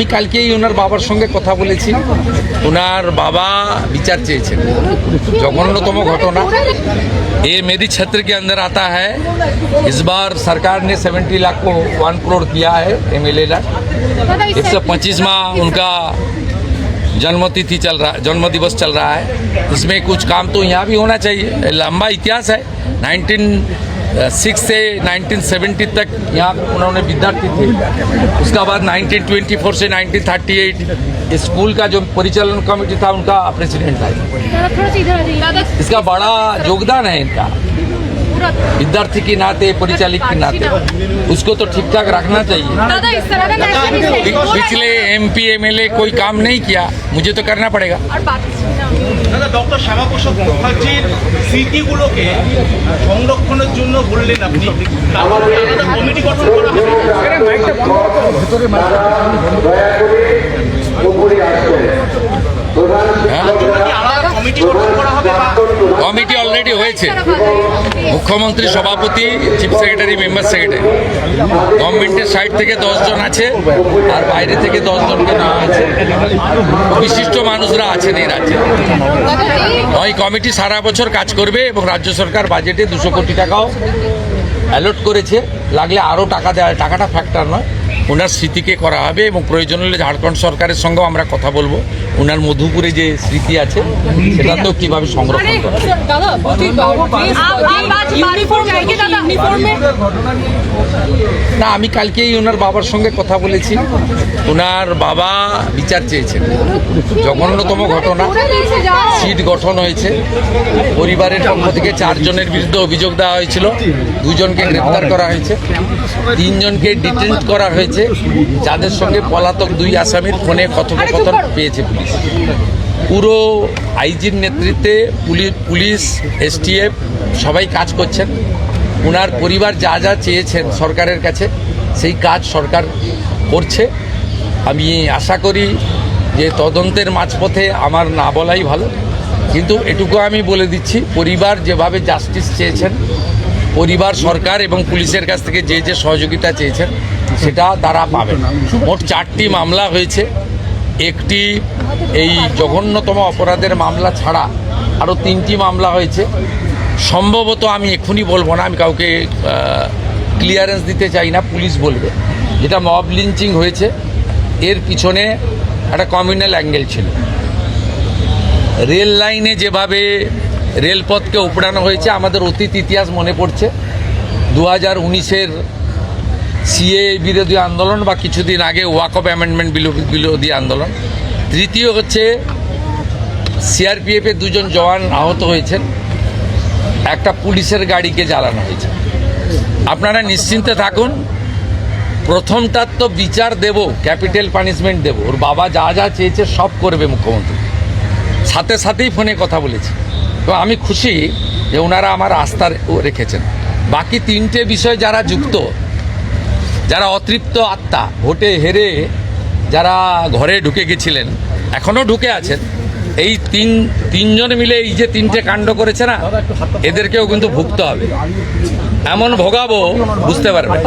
আমি কালকেই ওনার বাবার সঙ্গে কথা বলেছি। ওনার बाबा विचार চেয়েছেন। जघन्यतम घटना ये मेरी क्षेत्र के अंदर आता है। इस बार सरकार ने 70 लाख को 1 करोड़ किया है MLA ला। 125वां उनका जन्मतिथि जन्म दिवस चल रहा है। इसमें कुछ काम तो यहाँ भी होना चाहिए। लंबा इतिहास है। 1906 से 1970 तक यहाँ उन्होंने विद्यार्थी थे। उसका बाद 1924 से 1938 स्कूल का जो परिचालन कमेटी था उनका प्रेसिडेंट था। इसका बड़ा योगदान है इनका, विद्यार्थी के नाते, परिचालित के नाते। उसको तो ठीक ठाक रखना चाहिए। पिछले MP MLA कोई काम नहीं किया, मुझे तो करना पड़ेगा। দাদা ডক্টর শ্যামাপ্রসাদ মুখার্জির স্মৃতিগুলোকে সংরক্ষণের জন্য বললেন আপনি, কমিটি গঠন করা হবে। কমিটি অলরেডি হয়েছে। মুখ্যমন্ত্রী, সভাপতি, চিফ সেক্রেটারি, মেম্বার সেক্রেটারি, গভর্নমেন্টের সাইড থেকে 10 জন আছে আর বাইরে থেকে 10 জনকে নেওয়া আছে। বিশিষ্ট মানুষরা আছেন এই রাজ্যে। ওই কমিটি সারা বছর কাজ করবে এবং রাজ্য সরকার বাজেটে 200 কোটি টাকাও অ্যালট করেছে। লাগলে আরও টাকা দেওয়া, টাকাটা ফ্যাক্টর নয়। ওনার স্মৃতিকে করা হবে এবং প্রয়োজন হলে ঝাড়খণ্ড সরকারের সঙ্গেও আমরা কথা বলবো। ওনার মধুপুরে যে স্মৃতি আছে সেটা তো কীভাবে সংরক্ষণ করা। না, আমি কালকেই ওনার বাবার সঙ্গে কথা বলেছি। ওনার বাবা বিচার চেয়েছেন। জঘন্যতম ঘটনা, সিট গঠন হয়েছে। পরিবারের পক্ষ থেকে 4 জনের বিরুদ্ধে অভিযোগ দেওয়া হয়েছিল। 2 জনকে গ্রেপ্তার করা হয়েছে, 3 জনকে ডিটেন করা হয়েছে, যাদের সঙ্গে পলাতক 2 আসামির ফোনে কথোপকথন পেয়েছে পুলিশ। পুরো আইজির নেতৃত্বে পুলিশ, STF সবাই কাজ করছেন। ওনার পরিবার যা যা চেয়েছেন সরকারের কাছে সেই কাজ সরকার করছে। আমি আশা করি যে তদন্তের মাঝপথে আমার না বলাই ভালো, কিন্তু এটুকু আমি বলে দিচ্ছি, পরিবার যেভাবে জাস্টিস চেয়েছেন, পরিবার, সরকার এবং পুলিশের কাছ থেকে যে যে সহযোগিতা চেয়েছেন সেটা তারা পাবেন। মোট 4টি মামলা হয়েছে। একটি এই জঘন্যতম অপরাধের মামলা ছাড়া আরও 3টি মামলা হয়েছে। সম্ভবত আমি এক্ষুনি বলবো না, আমি কাউকে ক্লিয়ারেন্স দিতে চাই না, পুলিশ বলবে। যেটা মব লিঞ্চিং হয়েছে, এর পিছনে একটা কমিউনাল অ্যাঙ্গেল ছিল। রেল লাইনে যেভাবে রেলপথকে উপড়ানো হয়েছে, আমাদের অতীত ইতিহাস মনে পড়ছে। 2019-এর CA বিরোধী আন্দোলন বা কিছুদিন আগে ওয়াকফ অ্যামেন্ডমেন্ট বিরোধী আন্দোলন। তৃতীয় হচ্ছে CRPF-এর 2 জন জওয়ান আহত হয়েছেন, একটা পুলিশের গাড়িকে জ্বালানো হয়েছে। আপনারা নিশ্চিন্তে থাকুন, প্রথমটার তো বিচার দেব, ক্যাপিটাল পানিশমেন্ট দেব। ওর বাবা যা যা চেয়েছে সব করবে মুখ্যমন্ত্রী। সাথে সাথেই ফোনে কথা বলেছি। তো আমি খুশি যে ওনারা আমার আস্থা রেখেছেন। বাকি 3টে বিষয় যারা যুক্ত, যারা অতৃপ্ত আত্মা, ভোটে হেরে যারা ঘরে ঢুকে গেছিলেন, এখনও ঢুকে আছেন, এই তিনজন মিলে এই যে 3টে কাণ্ড করেছে না, এদেরকেও কিন্তু ভুগতে হবে। এমন ভোগাবো বুঝতে পারবেন।